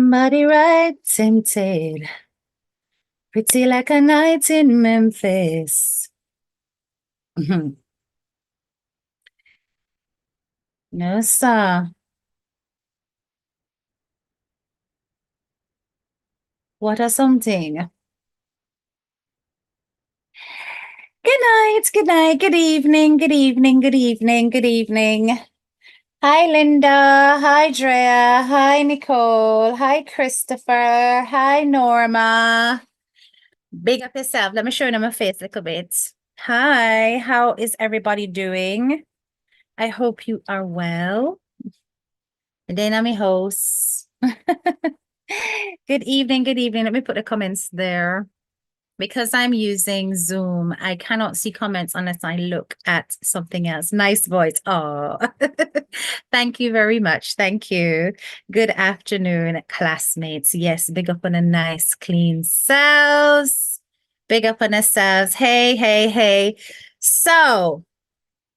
Somebody right tempted, pretty like a night in Memphis. Mhm. No, sir. What a something. Good night, good night, good evening, good evening, good evening, good evening. Hi, Linda. Hi, Drea. Hi, Nicole. Hi, Christopher. Hi, Norma. Big up yourself. Let me show you my face a little bit. Hi, how is everybody doing? I hope you are well. And then I'm your host. Good evening, good evening. Let me put the comments there. Because I'm using Zoom, I cannot see comments unless I look at something else. Nice voice. Oh, thank you very much. Thank you. Good afternoon, classmates. Yes, big up on a nice, clean selves. Big up on ourselves. Hey, hey, hey. So,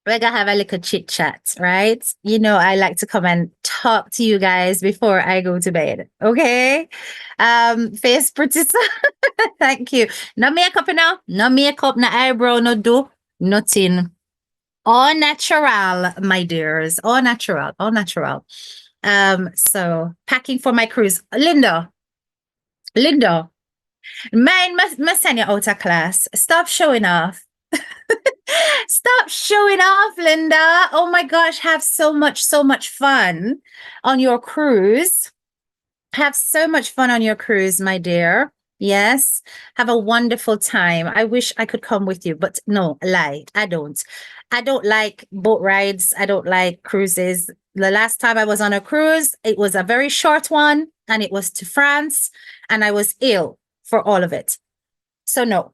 we're gonna have a little chit chat, right? You know, I like to come and talk to you guys before I go to bed. Okay. Face pretty thank you. No makeup now. No makeup, no eyebrow, no do. Nothing. All natural, my dears. All natural. All natural. So packing for my cruise. Linda, mine must send you out of class. Stop showing off. Stop showing off, Linda. Oh my gosh, have so much fun on your cruise. Have so much fun on your cruise, my dear. Yes, have a wonderful time. I wish I could come with you, but no, lie. I don't. I don't like boat rides. I don't like cruises. The last time I was on a cruise, it was a very short one and it was to France and I was ill for all of it. So no.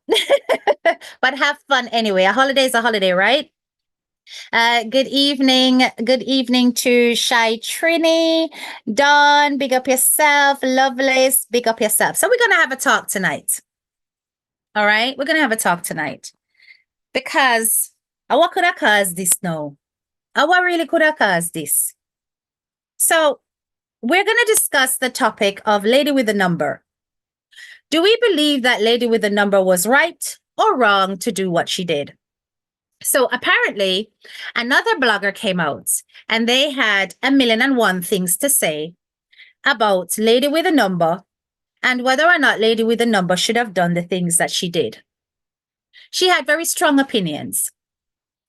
But have fun anyway. A holiday is a holiday, right? Good evening. Good evening to Shy Trini. Dawn, big up yourself. Lovelace, big up yourself. So we're going to have a talk tonight. All right. We're going to have a talk tonight because what could have caused this now? What really could have caused this? So we're going to discuss the topic of Lady with a Number. Do we believe that Lady with a Number was right or wrong to do what she did? So apparently, another blogger came out and they had 1,000,001 things to say about Lady with a Number and whether or not Lady with a Number should have done the things that she did. She had very strong opinions.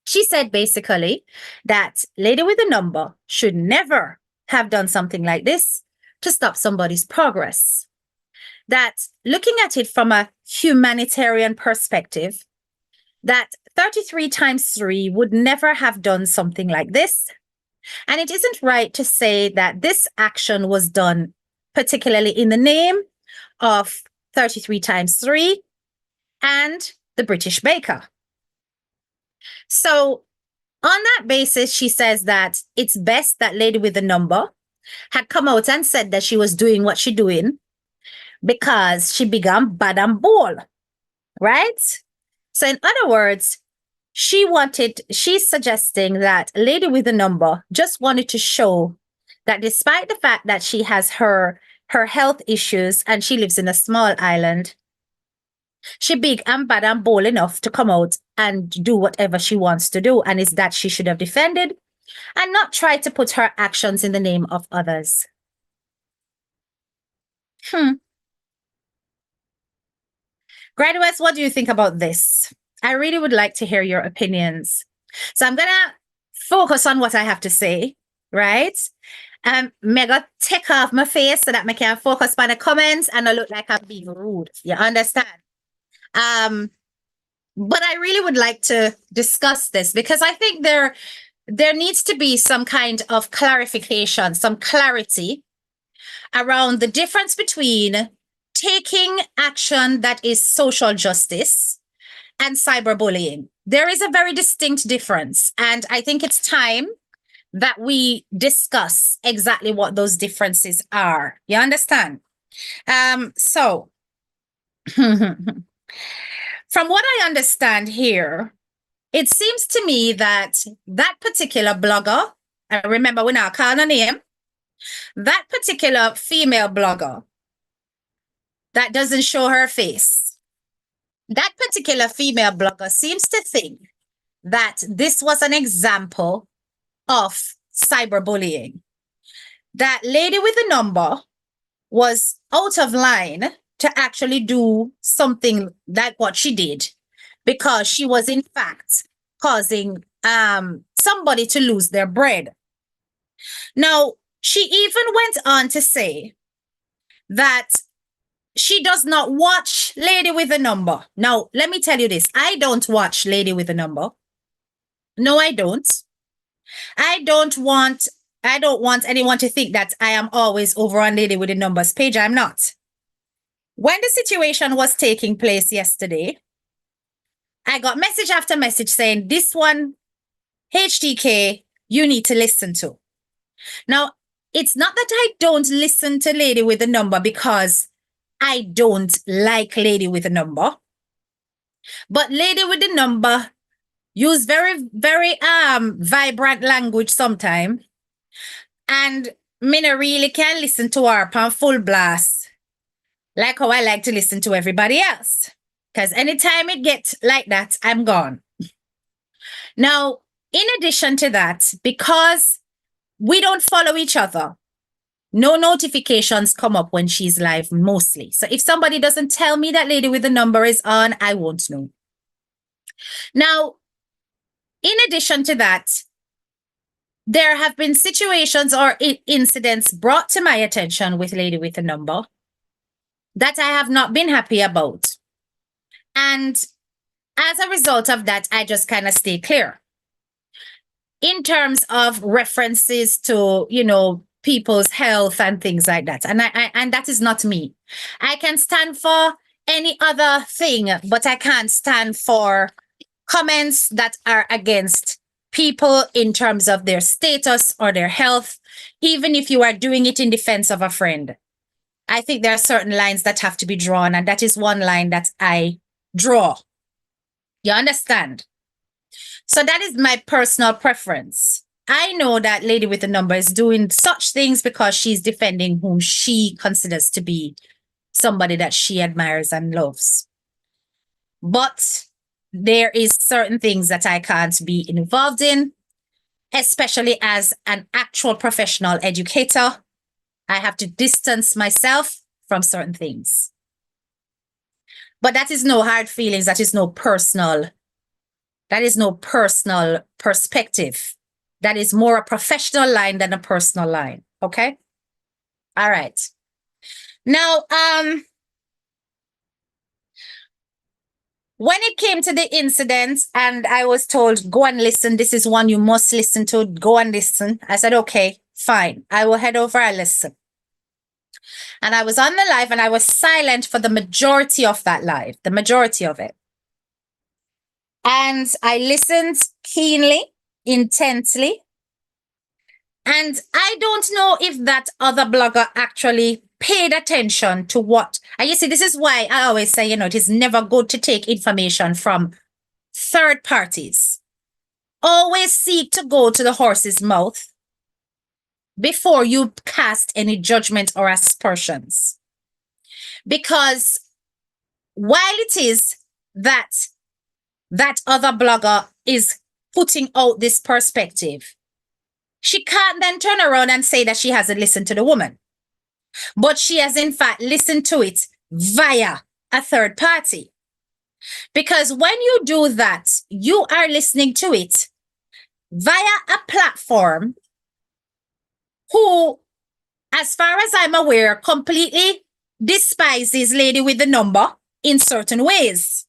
She said basically that Lady with a Number should never have done something like this to stop somebody's progress. That looking at it from a humanitarian perspective, that 33 times 3 would never have done something like this. And it isn't right to say that this action was done particularly in the name of 33 times 3 and the British baker. So on that basis, she says that it's best that Lady with the Number had come out and said that she was doing what she doing because she began bad and bold, right? So in other words, she's suggesting that Lady with the Number just wanted to show that despite the fact that she has her health issues and she lives in a small island, she big and bad and bold enough to come out and do whatever she wants to do. And it's that she should have defended and not try to put her actions in the name of others. Graduates, what do you think about this? I really would like to hear your opinions. So I'm going to focus on what I have to say, right? Mega take off my face so that I can focus on the comments and I look like I'm being rude. You understand? But I really would like to discuss this because I think there needs to be some kind of clarification, some clarity around the difference between taking action that is social justice and cyberbullying. There is a very distinct difference. And I think it's time that we discuss exactly what those differences are. You understand? So from what I understand here, it seems to me that that particular blogger, I remember we're not calling her name, That particular female blogger that doesn't show her face, that particular female blogger seems to think that this was an example of cyberbullying. That lady with the number was out of line to actually do something like what she did, because she was in fact causing somebody to lose their bread. Now, she even went on to say that she does not watch Lady with a Number. Now, let me tell you this. I don't watch Lady with a Number. No, I don't. I don't want anyone to think that I am always over on Lady with the Numbers page. I'm not. When the situation was taking place yesterday, I got message after message saying, this one, HTK, you need to listen to. Now, it's not that I don't listen to Lady with the Number because I don't like Lady with the Number. But Lady with the Number use very, very vibrant language sometimes. And me no really can listen to her on full blast like how I like to listen to everybody else. Because anytime it gets like that, I'm gone. Now, in addition to that, because we don't follow each other, no notifications come up when she's live mostly. So if somebody doesn't tell me that Lady with the Number is on, I won't know. Now, in addition to that, there have been situations or incidents brought to my attention with Lady with the Number that I have not been happy about. And as a result of that, I just kind of stay clear. In terms of references to, people's health and things like that. And that is not me. I can stand for any other thing, but I can't stand for comments that are against people in terms of their status or their health, even if you are doing it in defense of a friend. I think there are certain lines that have to be drawn, and that is one line that I draw. You understand? So that is my personal preference. I know that Lady with the Number is doing such things because she's defending whom she considers to be somebody that she admires and loves. But there is certain things that I can't be involved in, especially as an actual professional educator. I have to distance myself from certain things. But that is no hard feelings. That is no personal perspective. That is more a professional line than a personal line. Okay? All right. Now, when it came to the incident and I was told, go and listen, this is one you must listen to, go and listen. I said, okay, fine. I will head over and listen. And I was on the live and I was silent for the majority of that live, the majority of it. And I listened keenly, intensely. And I don't know if that other blogger actually paid attention to what. And you see, this is why I always say, it is never good to take information from third parties. Always seek to go to the horse's mouth before you cast any judgment or aspersions. Because while it is that other blogger is putting out this perspective, she can't then turn around and say that she hasn't listened to the woman. But she has in fact listened to it via a third party. Because when you do that, you are listening to it via a platform who, as far as I'm aware, completely despises Lady with the Number in certain ways.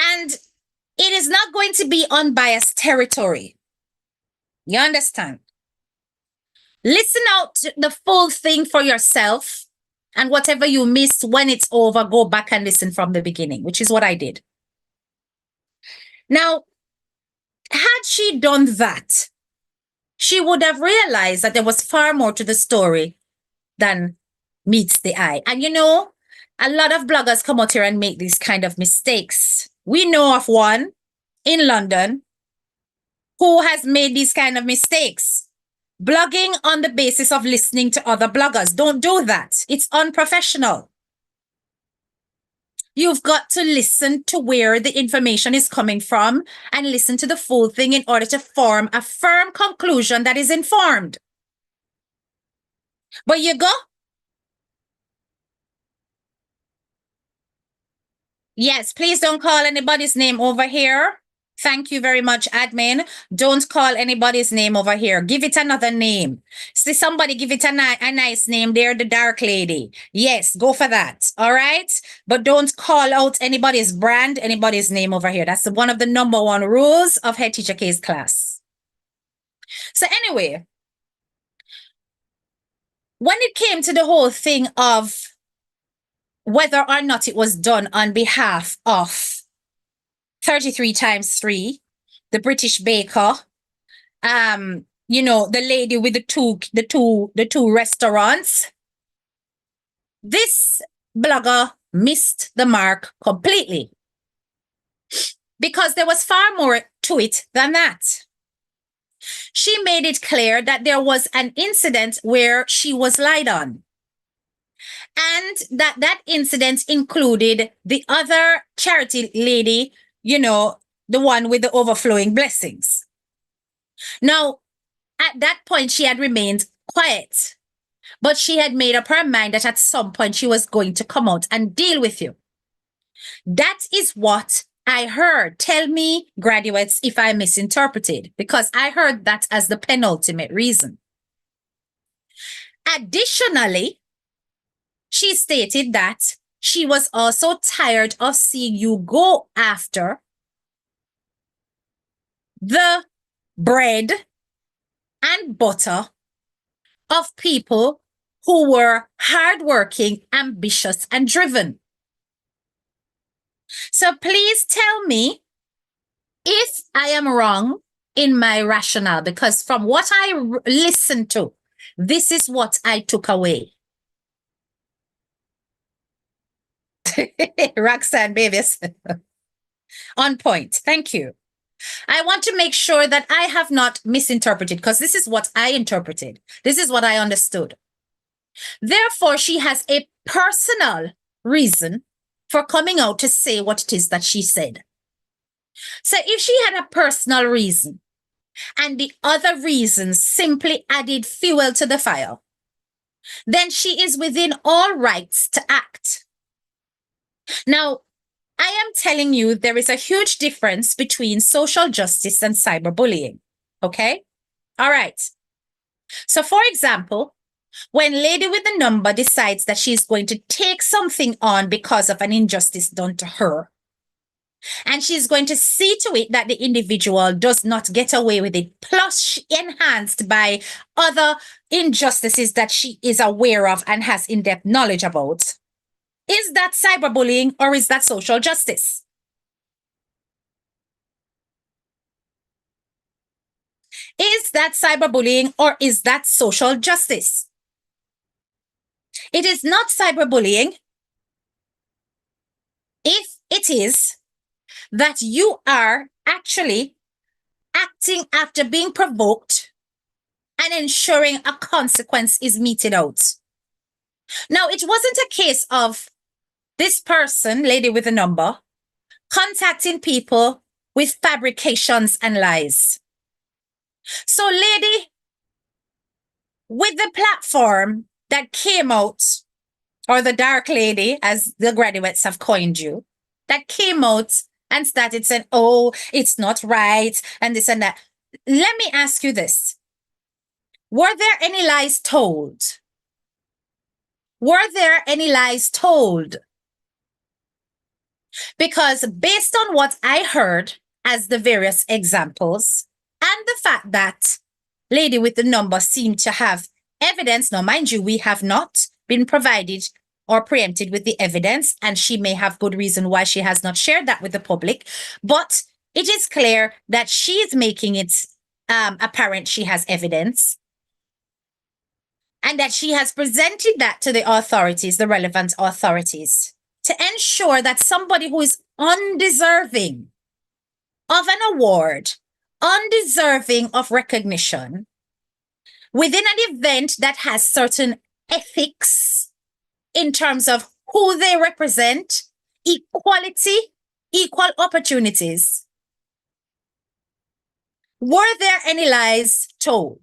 And it is not going to be unbiased territory. You understand? Listen out to the full thing for yourself, and whatever you missed, when it's over, go back and listen from the beginning, which is what I did. Now, had she done that, she would have realized that there was far more to the story than meets the eye. And a lot of bloggers come out here and make these kind of mistakes. We know of one in London who has made these kind of mistakes. blogging on the basis of listening to other bloggers. Don't do that. It's unprofessional. You've got to listen to where the information is coming from and listen to the full thing in order to form a firm conclusion that is informed. But you go. Yes, please don't call anybody's name over here. Thank you very much, admin. Don't call anybody's name over here. Give it another name. See somebody give it a nice name. They're the dark lady. Yes, go for that. All right. But don't call out anybody's brand, anybody's name over here. That's one of the number one rules of Head Teacher K's class. So anyway, when it came to the whole thing of whether or not it was done on behalf of 33 times 3, the British baker, you know, the lady with the two restaurants. This blogger missed the mark completely because there was far more to it than that. She made it clear that there was an incident where she was lied on, and that incident included the other charity lady, you know, the one with the overflowing blessings. Now, at that point, she had remained quiet, but she had made up her mind that at some point she was going to come out and deal with you. That is what I heard. Tell me, graduates, if I misinterpreted, because I heard that as the penultimate reason. Additionally, she stated that she was also tired of seeing you go after the bread and butter of people who were hardworking, ambitious, and driven. So please tell me if I am wrong in my rationale, because from what I listened to, this is what I took away. Roxanne, babies. On point. Thank you. I want to make sure that I have not misinterpreted, because this is what I interpreted. This is what I understood. Therefore, she has a personal reason for coming out to say what it is that she said. So if she had a personal reason and the other reasons simply added fuel to the fire, then she is within all rights to act. Now, I am telling you, there is a huge difference between social justice and cyberbullying. Okay? All right. So, for example, when Lady with the Number decides that she's going to take something on because of an injustice done to her, and she's going to see to it that the individual does not get away with it, plus enhanced by other injustices that she is aware of and has in-depth knowledge about, is that cyberbullying or is that social justice? Is that cyberbullying or is that social justice? It is not cyberbullying if it is that you are actually acting after being provoked and ensuring a consequence is meted out. Now, it wasn't a case of this person, Lady with the Number, contacting people with fabrications and lies. So, Lady with the platform that came out, or the dark lady, as the graduates have coined you, that came out and started saying, oh, it's not right, and this and that. Let me ask you this. Were there any lies told? Were there any lies told? Because based on what I heard as the various examples, and the fact that Lady with the Number seemed to have evidence, now mind you, we have not been provided or preempted with the evidence, and she may have good reason why she has not shared that with the public, but it is clear that she is making it apparent she has evidence, and that she has presented that to the authorities, the relevant authorities, to ensure that somebody who is undeserving of an award, undeserving of recognition, within an event that has certain ethics in terms of who they represent, equality, equal opportunities. Were there any lies told?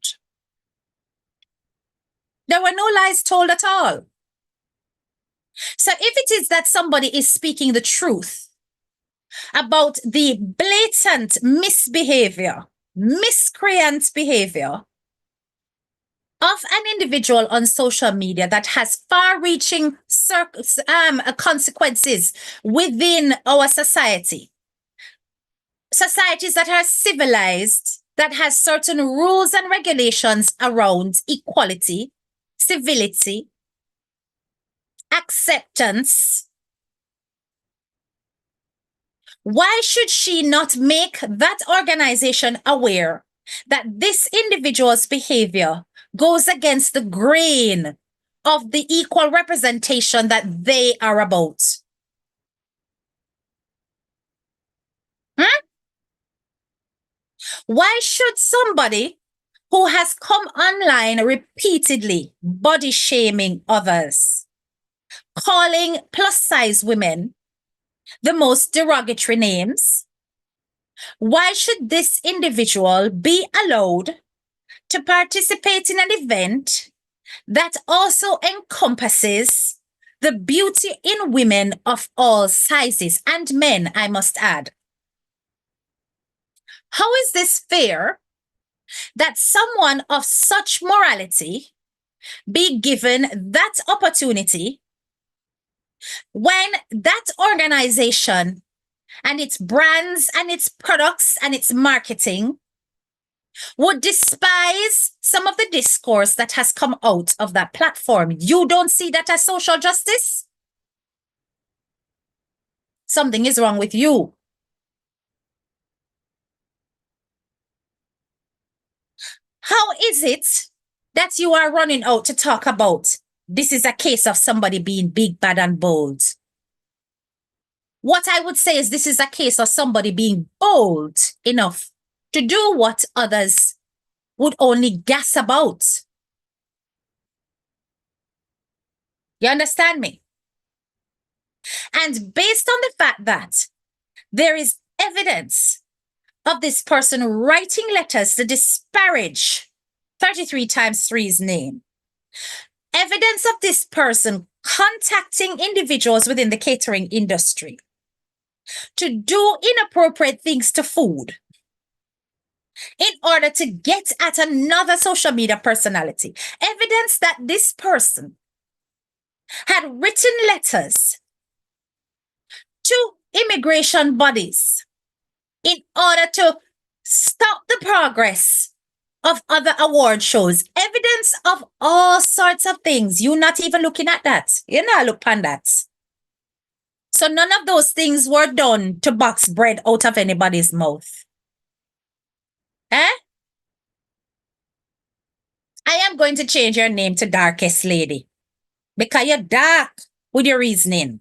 There were no lies told at all. So if it is that somebody is speaking the truth about the blatant misbehavior, miscreant behavior of an individual on social media that has far-reaching consequences within our society, societies that are civilized, that has certain rules and regulations around equality, civility, acceptance, why should she not make that organization aware that this individual's behavior goes against the grain of the equal representation that they are about? Why should somebody who has come online repeatedly body shaming others, calling plus size women the most derogatory names, why should this individual be allowed to participate in an event that also encompasses the beauty in women of all sizes and men, I must add? How is this fair that someone of such morality be given that opportunity when that organization and its brands and its products and its marketing would despise some of the discourse that has come out of that platform? You don't see that as social justice? Something is wrong with you. How is it that you are running out to talk about this is a case of somebody being big, bad, and bold? What I would say is this is a case of somebody being bold enough to do what others would only guess about. You understand me? And based on the fact that there is evidence of this person writing letters to disparage 33 times 3's name, evidence of this person contacting individuals within the catering industry to do inappropriate things to food in order to get at another social media personality, evidence that this person had written letters to immigration bodies in order to stop the progress of other award shows, evidence of all sorts of things. You're not even looking at that. You're not looking at that. So none of those things were done to box bread out of anybody's mouth. Eh? I am going to change your name to Darkest Lady because you're dark with your reasoning.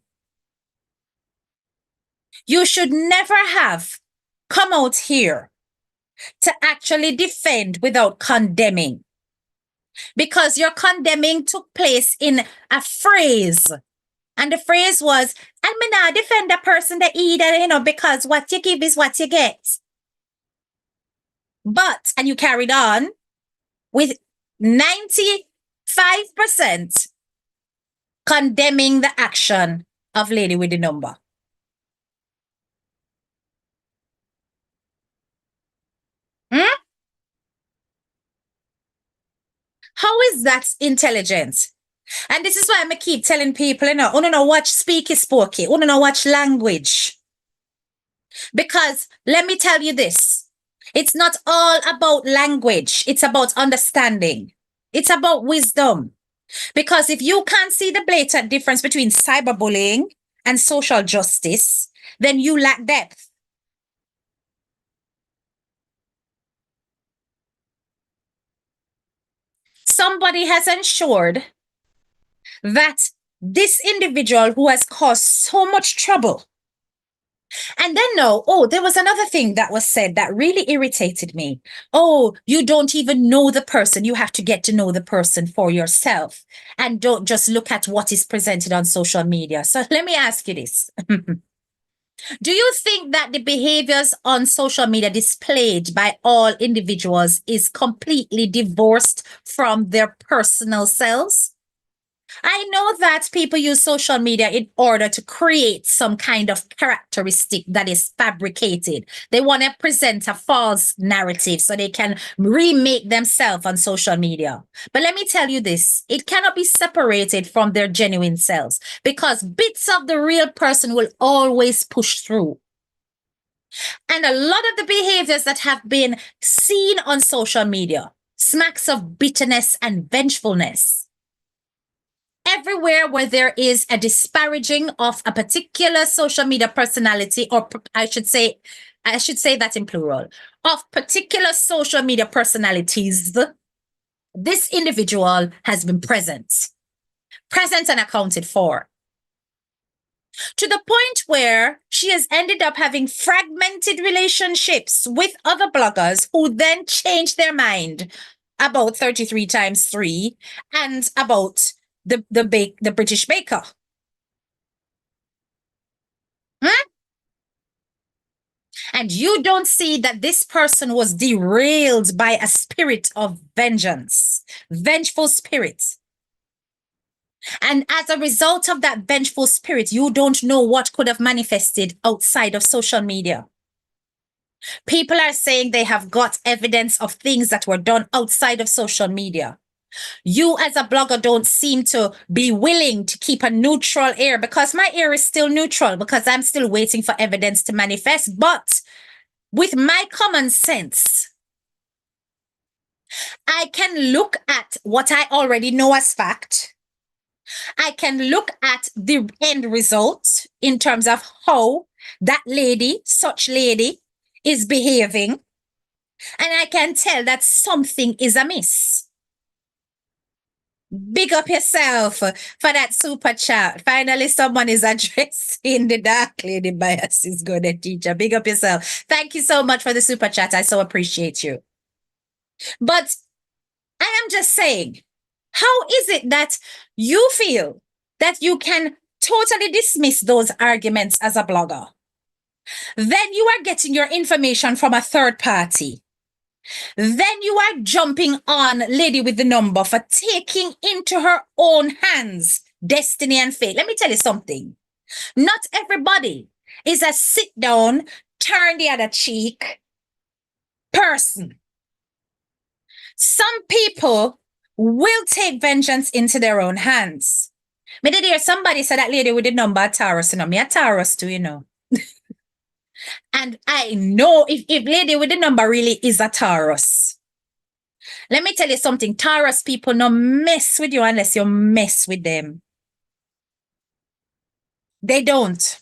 You should never have come out here to actually defend without condemning, because your condemning took place in a phrase, and the phrase was, "And me not defend a person that either, because what you give is what you get." But, and you carried on with 95% condemning the action of Lady with the Number. How is that intelligent? And this is why I keep telling people, watch speaky spooky, watch language. Because let me tell you this, it's not all about language. It's about understanding. It's about wisdom. Because if you can't see the blatant difference between cyberbullying and social justice, then you lack depth. Somebody has ensured that this individual who has caused so much trouble And then no, oh, there was another thing that was said that really irritated me. Oh, you don't even know the person. You have to get to know the person for yourself and don't just look at what is presented on social media. So let me ask you this. Do you think that the behaviors on social media displayed by all individuals is completely divorced from their personal selves? I know that people use social media in order to create some kind of characteristic that is fabricated. They want to present a false narrative so they can remake themselves on social media. But let me tell you this, it cannot be separated from their genuine selves because bits of the real person will always push through. And a lot of the behaviors that have been seen on social media smacks of bitterness and vengefulness. Everywhere where there is a disparaging of a particular social media personality, or I should say that in plural, of particular social media personalities, this individual has been present and accounted for. To the point where she has ended up having fragmented relationships with other bloggers who then change their mind about 33 times 3 and about the British baker. And you don't see that this person was derailed by a spirit of vengeance, vengeful spirit. And as a result of that vengeful spirit, you don't know what could have manifested outside of social media. People are saying they have got evidence of things that were done outside of social media. You as a blogger don't seem to be willing to keep a neutral air, because my ear is still neutral because I'm still waiting for evidence to manifest. But with my common sense, I can look at what I already know as fact. I can look at the end result in terms of how that lady, such lady, is behaving. And I can tell that something is amiss. Big up yourself for that super chat. Finally, someone is addressing the dark lady bias is good at teacher. Big up yourself. Thank you so much for the super chat. I so appreciate you. But I am just saying, how is it that you feel that you can totally dismiss those arguments as a blogger? Then you are getting your information from a third party. Then you are jumping on Lady with the Number for taking into her own hands destiny and fate. Let me tell you something. Not everybody is a sit down, turn the other cheek person. Some people will take vengeance into their own hands. Me did hear somebody say that Lady with the Number a Taurus, you know. Me a Taurus too, you know. And I know if Lady with the Number really is a Taurus. Let me tell you something. Taurus people no mess with you unless you mess with them. They don't.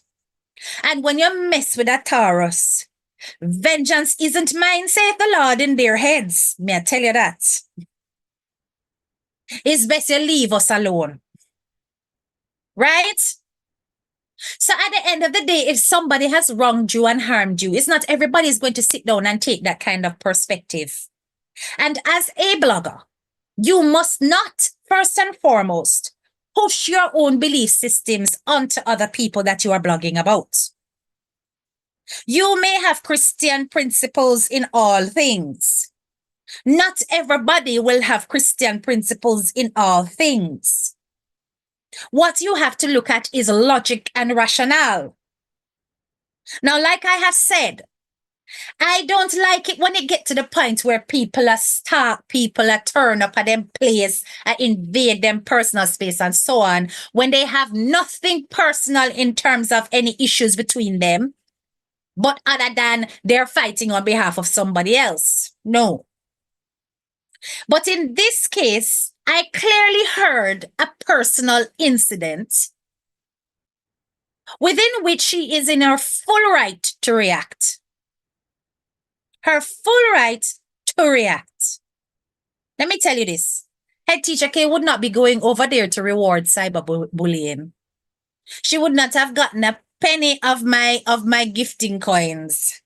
And when you mess with a Taurus, vengeance isn't mine, saith the Lord, in their heads. May I tell you that? It's best you leave us alone. Right? So at the end of the day, if somebody has wronged you and harmed you, it's not everybody is going to sit down and take that kind of perspective. And as a blogger, you must not, first and foremost, push your own belief systems onto other people that you are blogging about. You may have Christian principles in all things. Not everybody will have Christian principles in all things. What you have to look at is logic and rationale. Now, like I have said, I don't like it when it get to the point where people are stalk people, are turn up at them place, invade them personal space and so on, when they have nothing personal in terms of any issues between them, but other than they're fighting on behalf of somebody else. No. But in this case, I clearly heard a personal incident within which she is in her full right to react. Her full right to react. Let me tell you this. Head teacher K would not be going over there to reward cyberbullying. She would not have gotten a penny of my gifting coins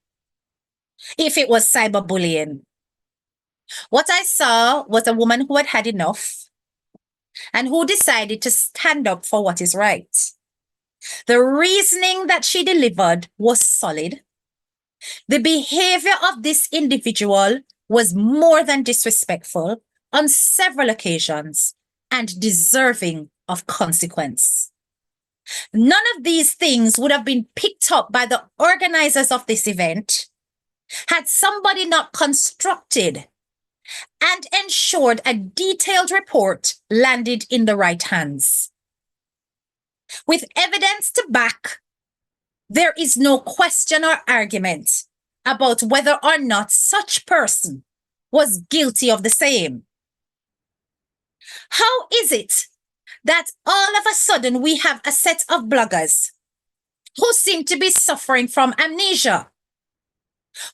if it was cyberbullying. What I saw was a woman who had had enough and who decided to stand up for what is right. The reasoning that she delivered was solid. The behavior of this individual was more than disrespectful on several occasions and deserving of consequence. None of these things would have been picked up by the organizers of this event had somebody not constructed and ensured a detailed report landed in the right hands. With evidence to back, there is no question or argument about whether or not such person was guilty of the same. How is it that all of a sudden we have a set of bloggers who seem to be suffering from amnesia,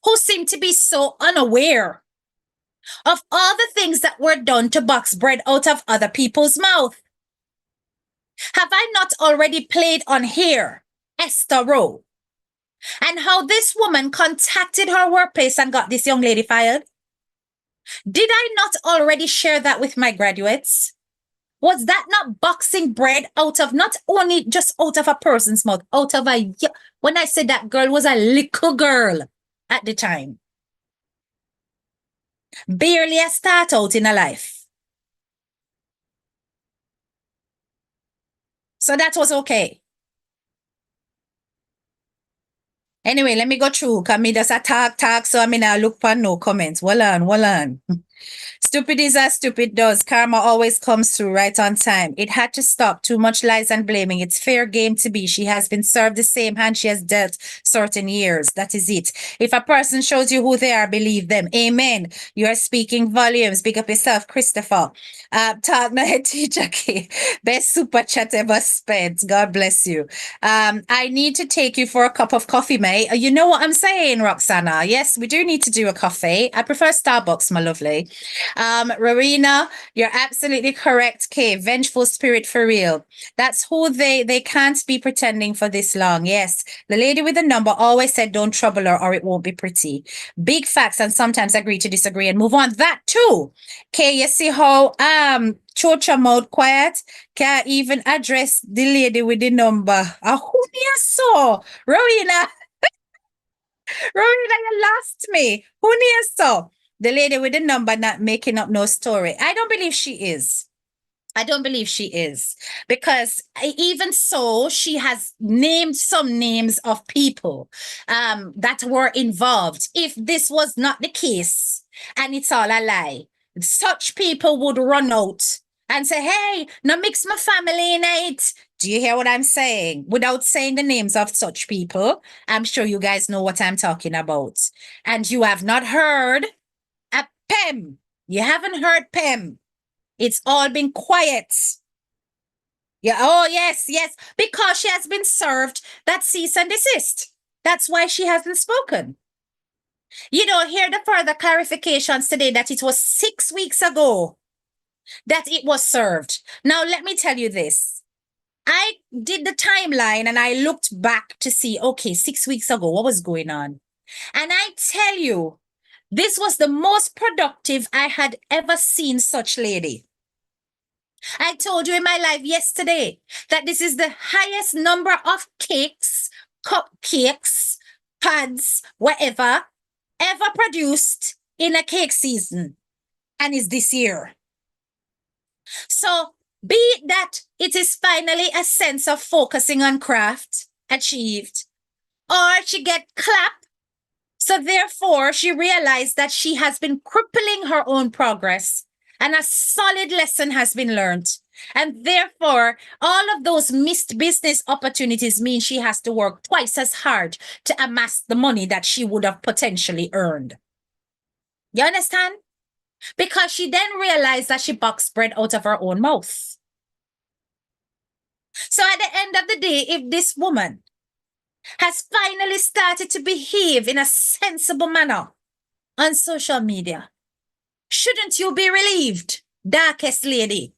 who seem to be so unaware of all the things that were done to box bread out of other people's mouth? Have I not already played on here Esther Rowe and how this woman contacted her workplace and got this young lady fired? Did I not already share that with my graduates? Was that not boxing bread out of not only just out of a person's mouth, out of a, when I said that girl was a little girl at the time, barely a start out in her life. So that was okay. Anyway, let me go through, because me just a talk, so I mean, I look for no comments. Well on. Stupid is as stupid does. Karma always comes through right on time. It had to stop. Too much lies and blaming. It's fair game to be. She has been served the same hand she has dealt certain years. That is it. If a person shows you who they are, believe them. Amen. You are speaking volumes. Big up yourself, Christopher. Talk my head teacher. Best super chat ever spent. God bless you. I need to take you for a cup of coffee, mate. You know what I'm saying, Roxana? Yes, we do need to do a coffee. I prefer Starbucks, my lovely. Rowena, you're absolutely correct, Kay. Vengeful spirit for real. That's who they can't be pretending for this long. Yes. The lady with the number always said don't trouble her or it won't be pretty. Big facts, and sometimes agree to disagree and move on. That too. Kay, you see how Chocha mode quiet can't even address the lady with the number. Who near so? Rowena, you lost me. Who near so? The lady with the number not making up no story. I don't believe she is. I don't believe she is, because even so, she has named some names of people that were involved. If this was not the case and it's all a lie, such people would run out and say, hey, no mix my family in it. Do you hear what I'm saying? Without saying the names of such people, I'm sure you guys know what I'm talking about. And you have not heard a Pem. You haven't heard Pem. It's all been quiet. Yeah. Oh, yes. Because she has been served that cease and desist. That's why she hasn't spoken. You know, hear the further clarifications today that it was 6 weeks ago that it was served. Now, let me tell you this. I did the timeline and I looked back to see, okay, 6 weeks ago, what was going on? And I tell you, this was the most productive I had ever seen such lady. I told you in my live yesterday that this is the highest number of cakes, cupcakes, pads, whatever, ever produced in a cake season, and is this year. So be it that it is finally a sense of focusing on craft achieved, or she get clapped, so therefore she realized that she has been crippling her own progress and a solid lesson has been learned. And therefore, all of those missed business opportunities mean she has to work twice as hard to amass the money that she would have potentially earned. You understand? Because she then realized that she boxed bread out of her own mouth. So at the end of the day, if this woman has finally started to behave in a sensible manner on social media, shouldn't you be relieved, darkest lady?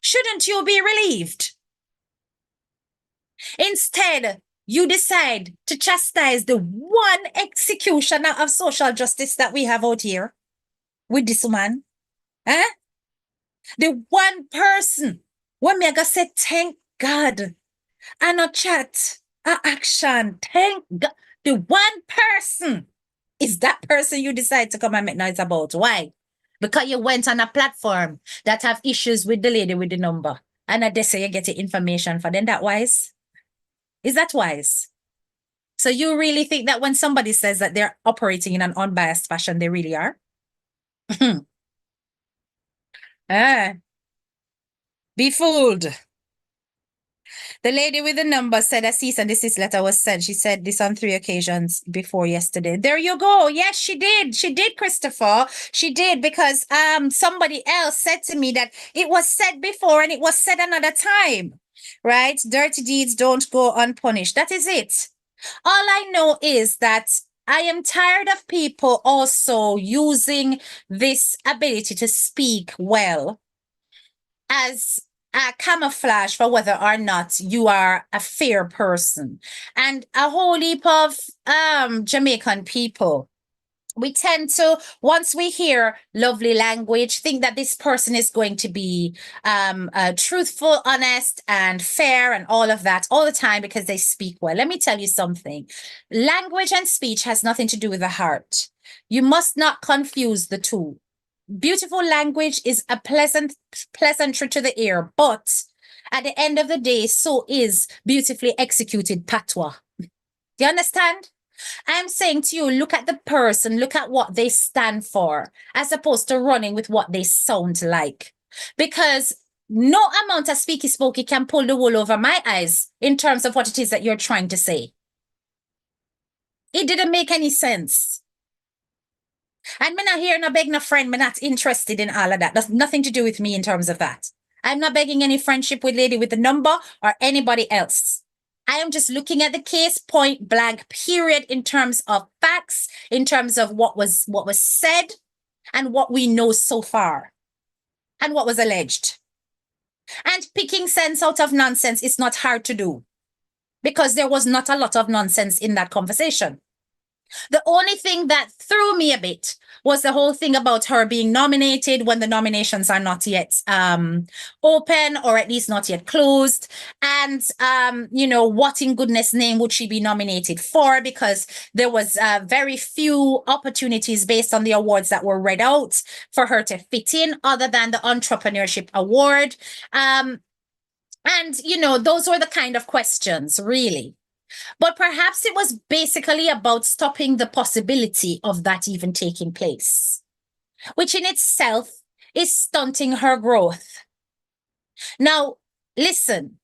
Shouldn't you be relieved? Instead, you decide to chastise the one executioner of social justice that we have out here with this woman. Eh? The one person when me go say thank God and a chat, a action. Thank God. The one person is that person you decide to come and make noise about. Why? Because you went on a platform that have issues with the lady with the number. And they say you get the information for them. That wise? Is that wise? So you really think that when somebody says that they're operating in an unbiased fashion, they really are? Be fooled. The lady with the number said a cease and desist letter was sent. She said this on 3 occasions before yesterday. There you go. Yes, she did. She did, Christopher. She did, because somebody else said to me that it was said before and it was said another time. Right? Dirty deeds don't go unpunished. That is it. All I know is that I am tired of people also using this ability to speak well as a camouflage for whether or not you are a fair person. And a whole heap of Jamaican people, we tend to, once we hear lovely language, think that this person is going to be truthful, honest, and fair, and all of that all the time because they speak well. Let me tell you something. Language and speech has nothing to do with the heart. You must not confuse the two. Beautiful language is a pleasantry to the ear, but at the end of the day, so is beautifully executed patois. Do you understand? I'm saying to you, look at the person, look at what they stand for, as opposed to running with what they sound like. Because no amount of speaky spokey can pull the wool over my eyes in terms of what it is that you're trying to say. It didn't make any sense. And me not here, no beg no friend, me not interested in all of that. That's nothing to do with me in terms of that. I'm not begging any friendship with lady with the number or anybody else. I am just looking at the case point blank, period, in terms of facts, in terms of what was said and what we know so far and what was alleged. And picking sense out of nonsense is not hard to do because there was not a lot of nonsense in that conversation. The only thing that threw me a bit was the whole thing about her being nominated when the nominations are not yet open, or at least not yet closed. And, what in goodness name would she be nominated for? Because there was very few opportunities based on the awards that were read out for her to fit in, other than the Entrepreneurship Award. And, those were the kind of questions, really. But perhaps it was basically about stopping the possibility of that even taking place, which in itself is stunting her growth. Now, listen,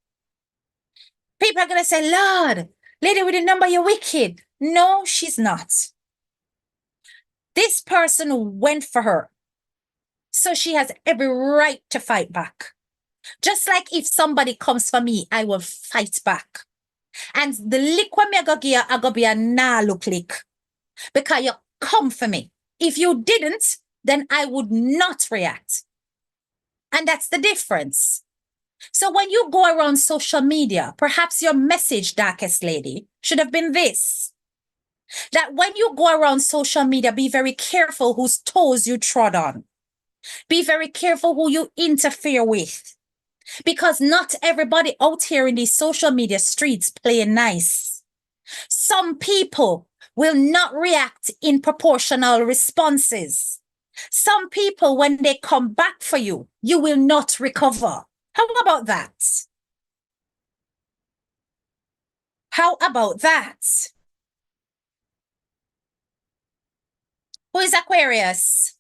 people are going to say, Lord, lady with the number, you're wicked. No, she's not. This person went for her. So she has every right to fight back. Just like if somebody comes for me, I will fight back. And the lick when me I go be a nah look lick. Because you come for me. If you didn't, then I would not react. And that's the difference. So when you go around social media, perhaps your message, darkest lady, should have been this. That when you go around social media, be very careful whose toes you trod on. Be very careful who you interfere with. Because not everybody out here in these social media streets playing nice. Some people will not react in proportional responses. Some people, when they come back for you, you will not recover. How about that? How about that? Who is Aquarius?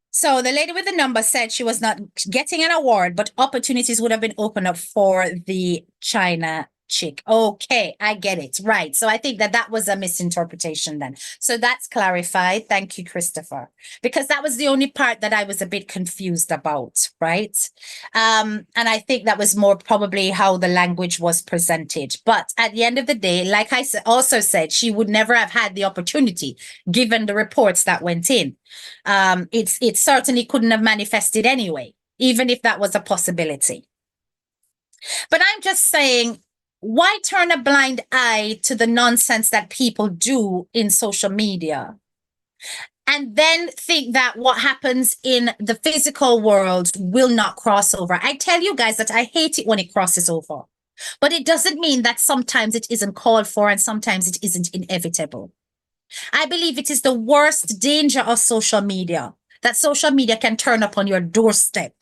So the lady with the number said she was not getting an award, but opportunities would have been opened up for the China chick. Okay, I get it. Right. So I think that was a misinterpretation then. So that's clarified. Thank you, Christopher. Because that was the only part that I was a bit confused about, right? And I think that was more probably how the language was presented. But at the end of the day, like I also said, she would never have had the opportunity given the reports that went in. It certainly couldn't have manifested anyway, even if that was a possibility. But I'm just saying, why turn a blind eye to the nonsense that people do in social media? And then think that what happens in the physical world will not cross over. I tell you guys that I hate it when it crosses over. But it doesn't mean that sometimes it isn't called for and sometimes it isn't inevitable. I believe it is the worst danger of social media, that social media can turn up on your doorstep.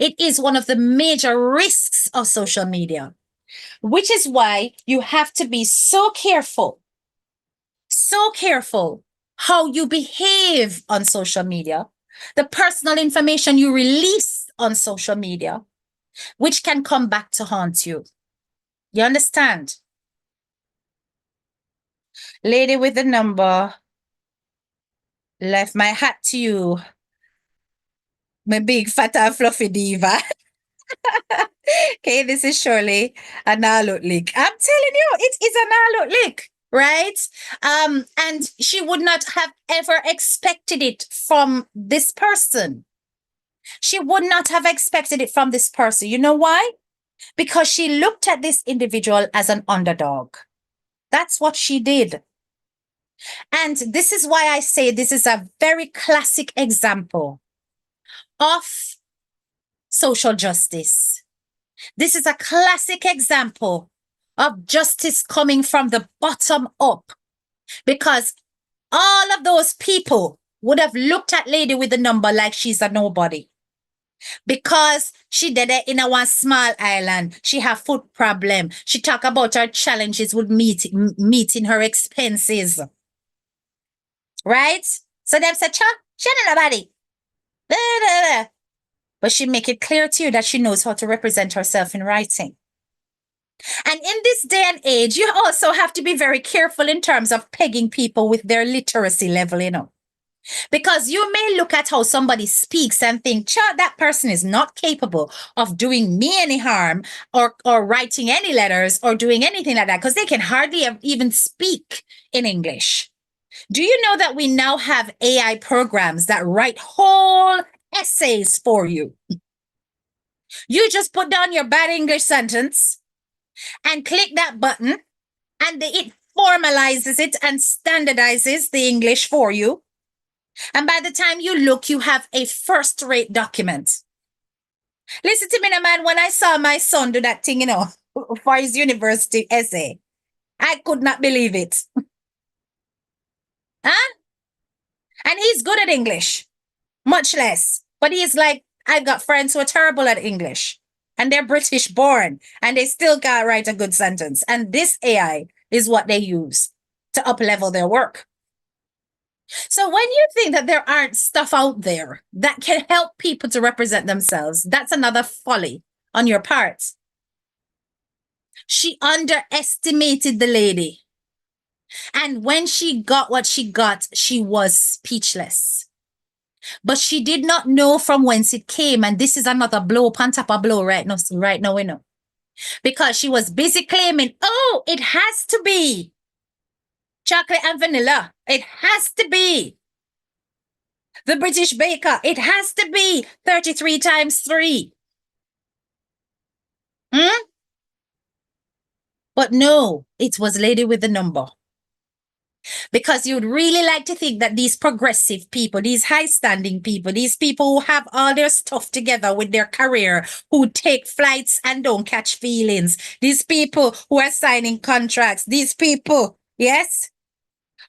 It is one of the major risks of social media, which is why you have to be so careful how you behave on social media, the personal information you release on social media, which can come back to haunt you. You understand? Lady with the number, left my hat to you, my big fat and fluffy diva. Okay, this is surely a Nalut lick. I'm telling you, it is a Nalut lick, right? And she would not have ever expected it from this person. She would not have expected it from this person. You know why? Because she looked at this individual as an underdog. That's what she did. And this is why I say this is a very classic example of social justice. This is a classic example of justice coming from the bottom up, because all of those people would have looked at Lady with the number like she's a nobody, because she did it in a one small island. She have food problem. She talk about her challenges with meeting her expenses. Right? So them said, she ain't nobody. Blah, blah, blah. But she make it clear to you that she knows how to represent herself in writing. And in this day and age, you also have to be very careful in terms of pegging people with their literacy level, you know. Because you may look at how somebody speaks and think, that person is not capable of doing me any harm or writing any letters or doing anything like that, because they can hardly even speak in English. Do you know that we now have AI programs that write whole essays for you? You just put down your bad English sentence and click that button, and it formalizes it and standardizes the English for you. And by the time you look, you have a first-rate document. Listen to me now, man. When I saw my son do that thing, you know, for his university essay, I could not believe it. Huh? And he's good at English, much less. But he's like, I've got friends who are terrible at English, and they're British born, and they still can't write a good sentence. And this AI is what they use to up-level their work. So when you think that there aren't stuff out there that can help people to represent themselves, that's another folly on your part. She underestimated the lady. And when she got what she got, she was speechless. But she did not know from whence it came. And this is another blow, pan top of blow right now, we know. Because she was busy claiming, oh, it has to be chocolate and vanilla. It has to be the British baker. It has to be 33 times 3. But no, it was Lady with the number. Because you'd really like to think that these progressive people, these high-standing people, these people who have all their stuff together with their career, who take flights and don't catch feelings, these people who are signing contracts, these people, yes,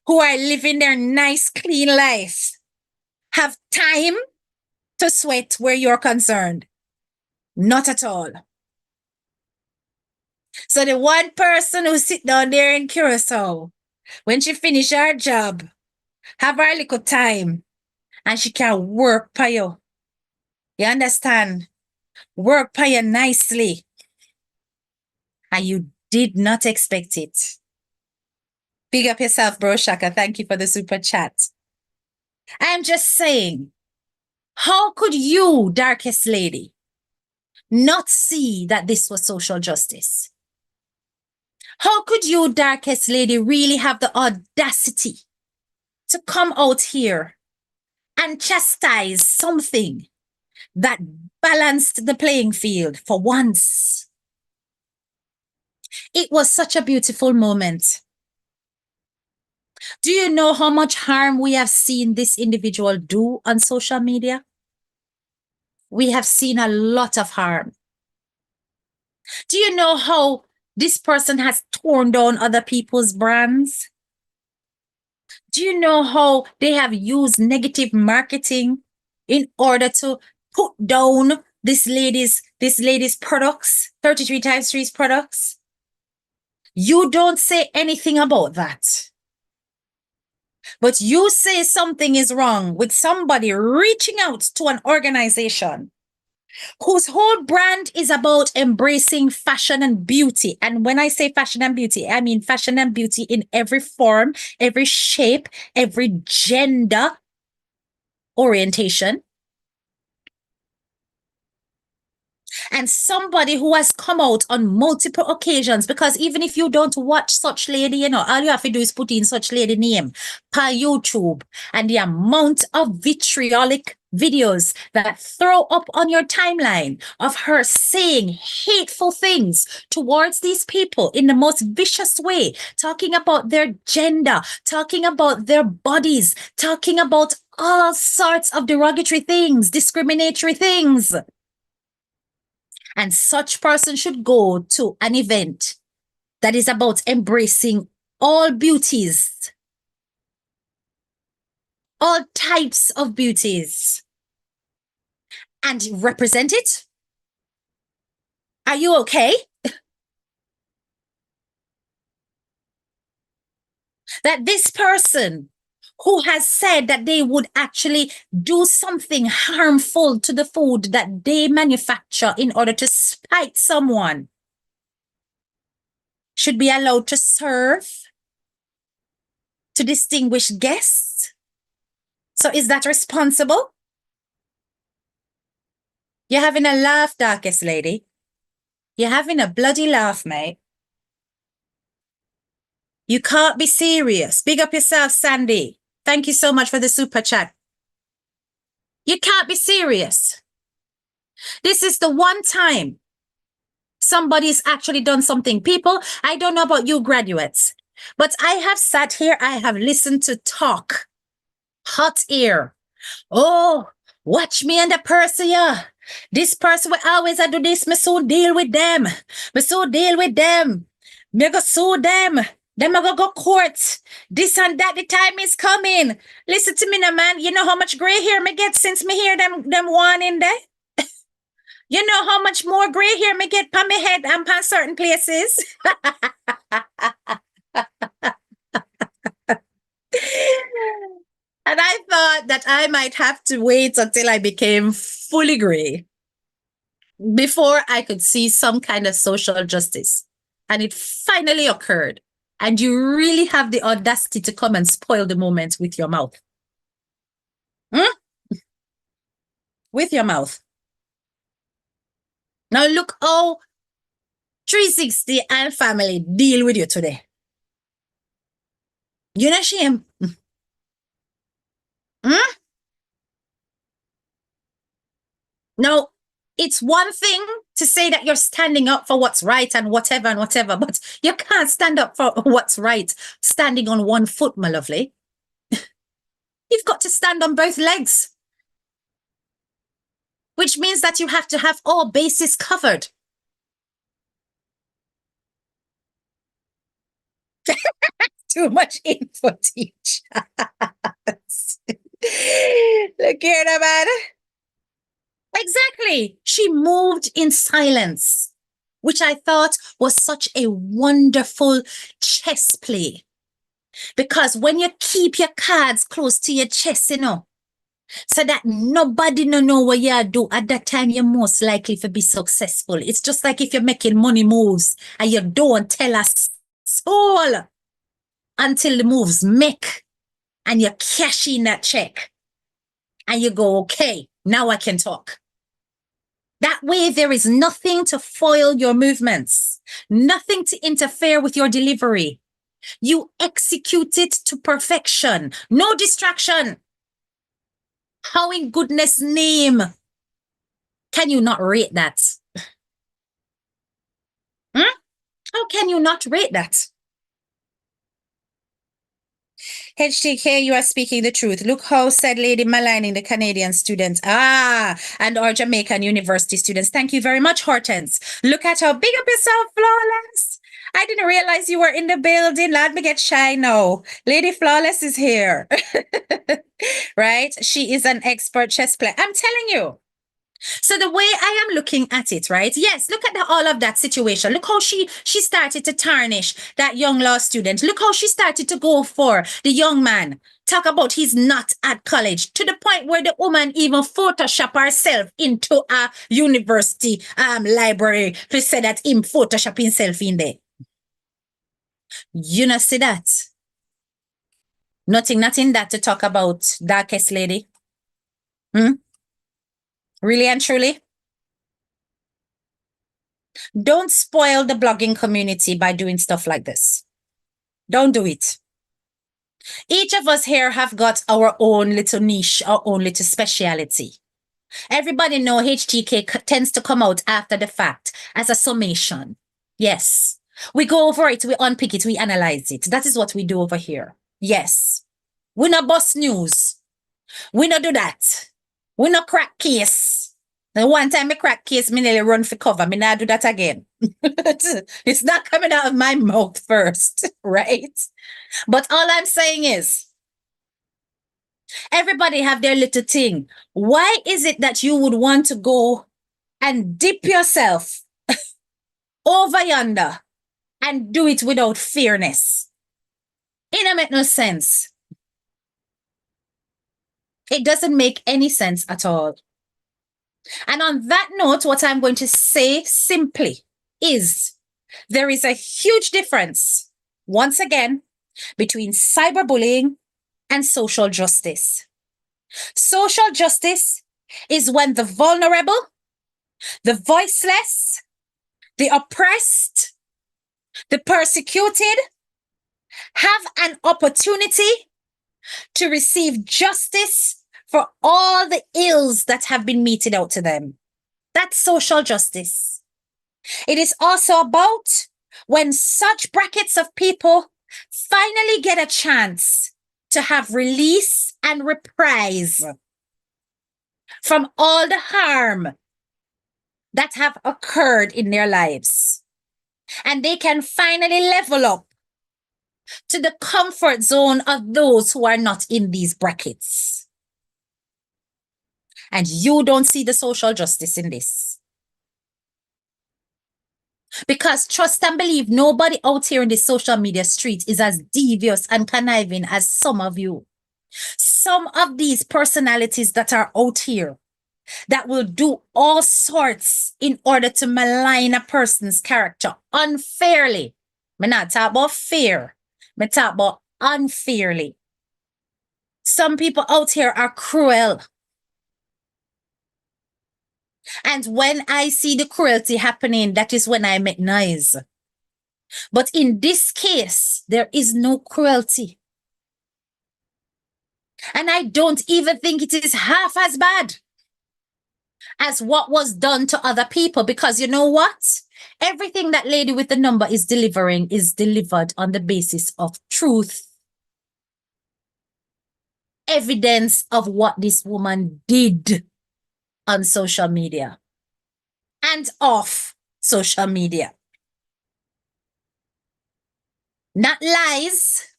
who are living their nice, clean life, have time to sweat where you're concerned. Not at all. So the one person who sit down there in Curacao, when she finish her job, have her little time, and she can work for you. You understand? Work for you nicely. And you did not expect it. Big up yourself, bro Shaka. Thank you for the super chat. I'm just saying, how could you, darkest lady, not see that this was social justice? How could you, darkest lady, really have the audacity to come out here and chastise something that balanced the playing field for once? It was such a beautiful moment. Do you know how much harm we have seen this individual do on social media? We have seen a lot of harm. Do you know how this person has torn down other people's brands? Do you know how they have used negative marketing in order to put down this lady's products, 33 times 3's products? You don't say anything about that. But you say something is wrong with somebody reaching out to an organization whose whole brand is about embracing fashion and beauty. And when I say fashion and beauty, I mean fashion and beauty in every form, every shape, every gender orientation. And somebody who has come out on multiple occasions, because even if you don't watch such lady, all you have to do is put in such lady name per YouTube, and the amount of vitriolic videos that throw up on your timeline of her saying hateful things towards these people in the most vicious way, talking about their gender, talking about their bodies, talking about all sorts of derogatory things, discriminatory things. And such person should go to an event that is about embracing all beauties, all types of beauties, and represent it. Are you okay? That this person who has said that they would actually do something harmful to the food that they manufacture in order to spite someone should be allowed to serve to distinguished guests. So is that responsible? You're having a laugh, darkest lady. You're having a bloody laugh, mate. You can't be serious. Big up yourself, Sandy. Thank you so much for the super chat. You can't be serious. This is the one time somebody's actually done something. People, I don't know about you graduates, but I have sat here, I have listened to talk. Hot ear. Oh, watch me and the person, yeah. This person will always do this. Me so deal with them. Me so deal with them. Me go sue them. Them I go court. This and that. The time is coming. Listen to me now, man. You know how much gray hair me get since me hear them one in there? You know how much more gray hair me get on my head and on certain places? And I thought that I might have to wait until I became fully gray before I could see some kind of social justice. And it finally occurred. And you really have the audacity to come and spoil the moment with your mouth. With your mouth. Now look how 360 and family deal with you today. You're not shame. Now, it's one thing to say that you're standing up for what's right and whatever, but you can't stand up for what's right standing on one foot, my lovely. You've got to stand on both legs, which means that you have to have all bases covered. Too much info, teach. Look here, man. Exactly. She moved in silence, which I thought was such a wonderful chess play. Because when you keep your cards close to your chest, so that nobody know what you do, at that time you're most likely to be successful. It's just like if you're making money moves and you don't tell a soul until the moves make and you cash in that check and you go, okay, now I can talk. That way, there is nothing to foil your movements, nothing to interfere with your delivery. You execute it to perfection. No distraction. How in goodness name can you not rate that? How can you not rate that? HTK, you are speaking the truth. Look how said Lady maligning the Canadian students. And our Jamaican university students. Thank you very much, Hortense. Look at how big up yourself, Flawless. I didn't realize you were in the building. Let me get shy now. Lady Flawless is here. Right? She is an expert chess player. I'm telling you. So the way I am looking at it, right? Yes, look at all of that situation. Look how she started to tarnish that young law student. Look how she started to go for the young man. Talk about he's not at college, to the point where the woman even Photoshop herself into a university library to say that him Photoshop himself in there. You know, see that? Nothing that to talk about, darkest lady. Really and truly? Don't spoil the blogging community by doing stuff like this. Don't do it. Each of us here have got our own little niche, our own little speciality. Everybody know HTK tends to come out after the fact as a summation. Yes. We go over it, we unpick it, we analyze it. That is what we do over here. Yes. We not bust news. We not do that. We not crack case. The one time I crack case, me nearly run for cover. Me not do that again. It's not coming out of my mouth first, right? But all I'm saying is, everybody have their little thing. Why is it that you would want to go and dip yourself over yonder and do it without fairness? It don't make no sense. It doesn't make any sense at all. And on that note, what I'm going to say simply is there is a huge difference, once again, between cyberbullying and social justice. Social justice is when the vulnerable, the voiceless, the oppressed, the persecuted have an opportunity to receive justice for all the ills that have been meted out to them. That's social justice. It is also about when such brackets of people finally get a chance to have release and reprise from all the harm that have occurred in their lives. And they can finally level up to the comfort zone of those who are not in these brackets. And you don't see the social justice in this. Because trust and believe, nobody out here in the social media street is as devious and conniving as some of you. Some of these personalities that are out here that will do all sorts in order to malign a person's character unfairly. I'm not talking about fair. I'm talking about unfairly. Some people out here are cruel. And when I see the cruelty happening, that is when I make noise. But in this case, there is no cruelty. And I don't even think it is half as bad as what was done to other people. Because you know what? Everything that lady with the number is delivering is delivered on the basis of truth. Evidence of what this woman did on social media and off social media. Not lies,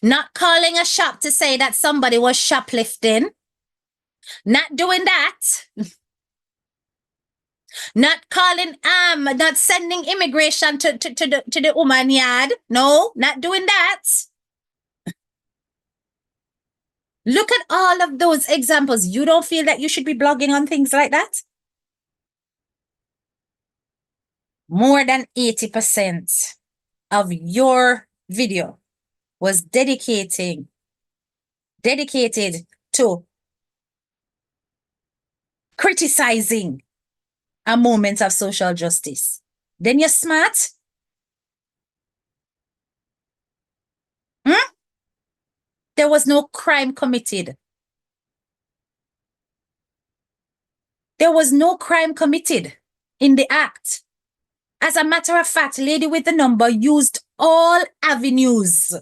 not calling a shop to say that somebody was shoplifting, not doing that, not calling, not sending immigration to the woman yard. No, not doing that. Look at all of those examples. You don't feel that you should be blogging on things like that? More than 80% of your video was dedicated to criticizing a moment of social justice. Then you're smart. There was no crime committed. There was no crime committed in the act. As a matter of fact, lady with the number used all avenues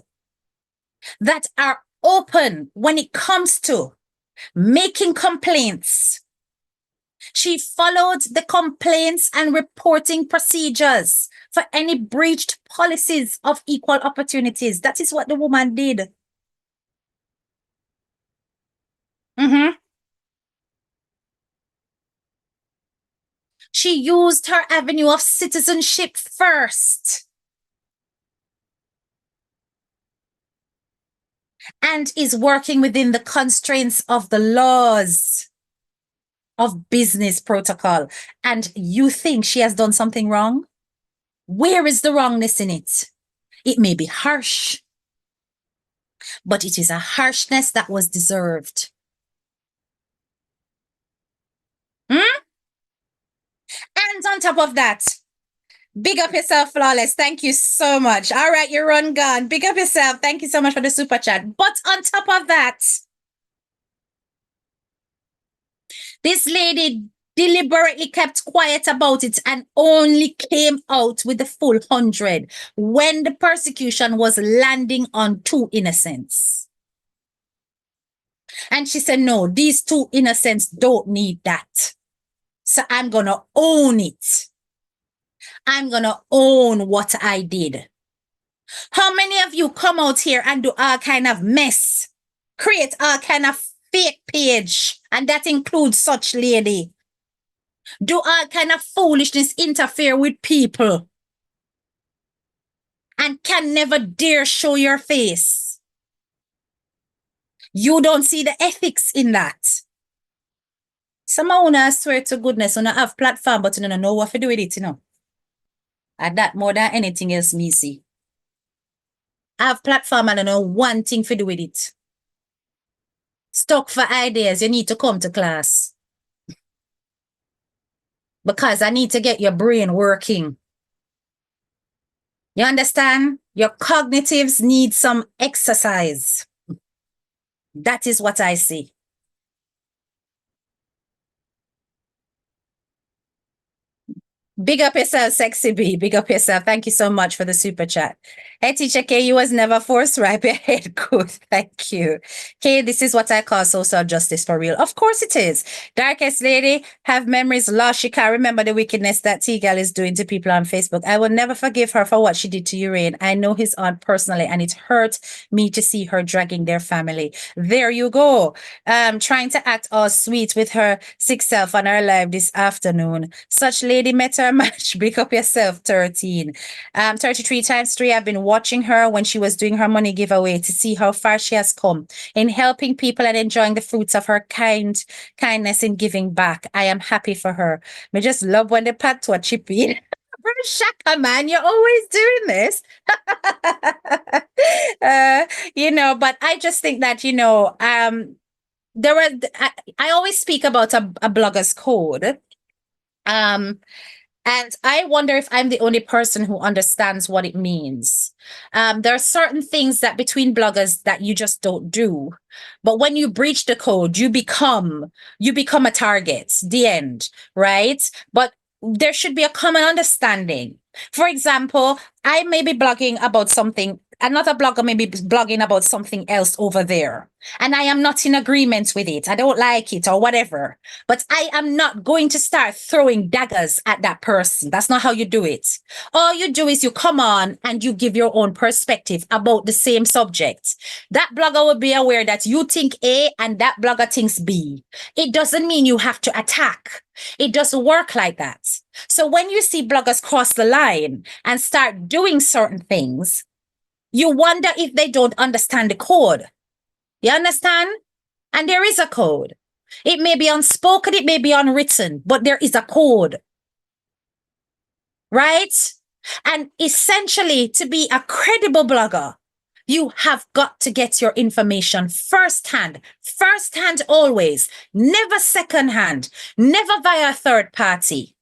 that are open when it comes to making complaints. She followed the complaints and reporting procedures for any breached policies of equal opportunities. That is what the woman did. She used her avenue of citizenship first and is working within the constraints of the laws of business protocol. And you think she has done something wrong? Where is the wrongness in it? It may be harsh, but it is a harshness that was deserved. And on top of that, big up yourself, Flawless. Thank you so much. All right, you're run gone. Big up yourself. Thank you so much for the super chat. But on top of that, this lady deliberately kept quiet about it and only came out with the full 100 when the persecution was landing on two innocents. And she said, no, these two innocents don't need that. So I'm going to own it. I'm going to own what I did. How many of you come out here and do all kind of mess, create all kind of fake page, and that includes such lady? Do all kind of foolishness, interfere with people, and can never dare show your face? You don't see the ethics in that. Some of you swear to goodness, you have platform, but you don't know what to do with it, you know. And that more than anything else me see. I have platform and I know one thing to do with it. Stuck for ideas, you need to come to class. Because I need to get your brain working. You understand? Your cognitives need some exercise. That is what I see. Big up yourself, Sexy B. Big up yourself. Thank you so much for the super chat. Hey, Teacher K, you was never forced right ahead. Good. Thank you. K, this is what I call social justice for real. Of course it is. Darkest lady, have memories lost. She can't remember the wickedness that T-Gal is doing to people on Facebook. I will never forgive her for what she did to Urain. I know his aunt personally, and it hurt me to see her dragging their family. There you go. Trying to act all sweet with her sick self on her live this afternoon. Such lady met her match. Big up yourself, 13. 33 times 3. I've been watching her when she was doing her money giveaway to see how far she has come in helping people and enjoying the fruits of her kindness in giving back. I am happy for her. I just love when the pat to a chippy. Shaka, man, you're always doing this. You know, but I just think that, you know, I always speak about a blogger's code. And I wonder if I'm the only person who understands what it means. There are certain things that between bloggers that you just don't do. But when you breach the code, you become a target, the end, right? But there should be a common understanding. For example, I may be blogging about something. Another blogger may be blogging about something else over there. And I am not in agreement with it. I don't like it or whatever. But I am not going to start throwing daggers at that person. That's not how you do it. All you do is you come on and you give your own perspective about the same subject. That blogger will be aware that you think A and that blogger thinks B. It doesn't mean you have to attack. It doesn't work like that. So when you see bloggers cross the line and start doing certain things, you wonder if they don't understand the code. You understand? And there is a code. It may be unspoken, it may be unwritten, but there is a code. Right? And essentially, to be a credible blogger, you have got to get your information firsthand always, never secondhand, never via a third party.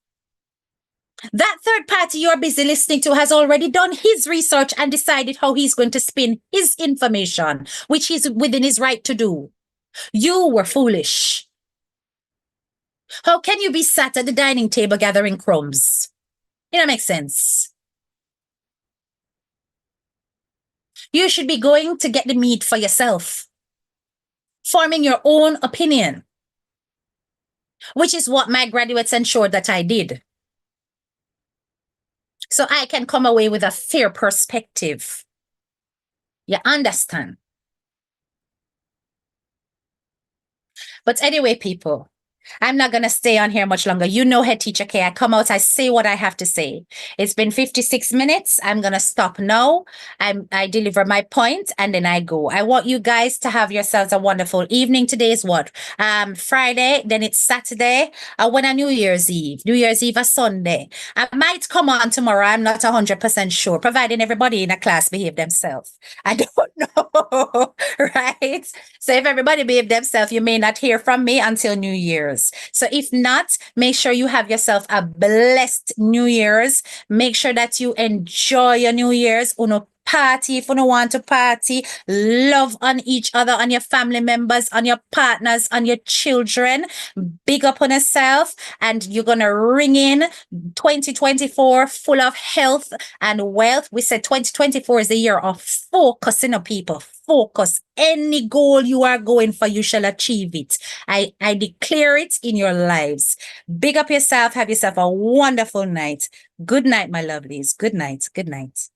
That third party you're busy listening to has already done his research and decided how he's going to spin his information, which he's within his right to do. You were foolish. How can you be sat at the dining table gathering crumbs? You know, makes sense. You should be going to get the meat for yourself, forming your own opinion, which is what my graduates ensured that I did. So I can come away with a fair perspective. You understand? But anyway, people, I'm not going to stay on here much longer. You know, Head Teacher K, I come out, I say what I have to say. It's been 56 minutes. I'm going to stop now. I deliver my point and then I go. I want you guys to have yourselves a wonderful evening. Today is what? Friday, then it's Saturday. When a New Year's Eve? New Year's Eve a Sunday. I might come on tomorrow. I'm not 100% sure, providing everybody in a class behave themselves. I don't know, right? So if everybody behave themselves, you may not hear from me until New Year's. So if not, make sure you have yourself a blessed New Year's. Make sure that you enjoy your New Year's. Uno party if you don't want to party. Love on each other, on your family members, on your partners, on your children. Big up on yourself, and you're gonna ring in 2024 full of health and wealth. We said 2024 is the year of focusing on people. Focus. Any goal you are going for, you shall achieve it. I declare it in your lives. Big up yourself. Have yourself a wonderful night. Good night, my lovelies. Good night. Good night.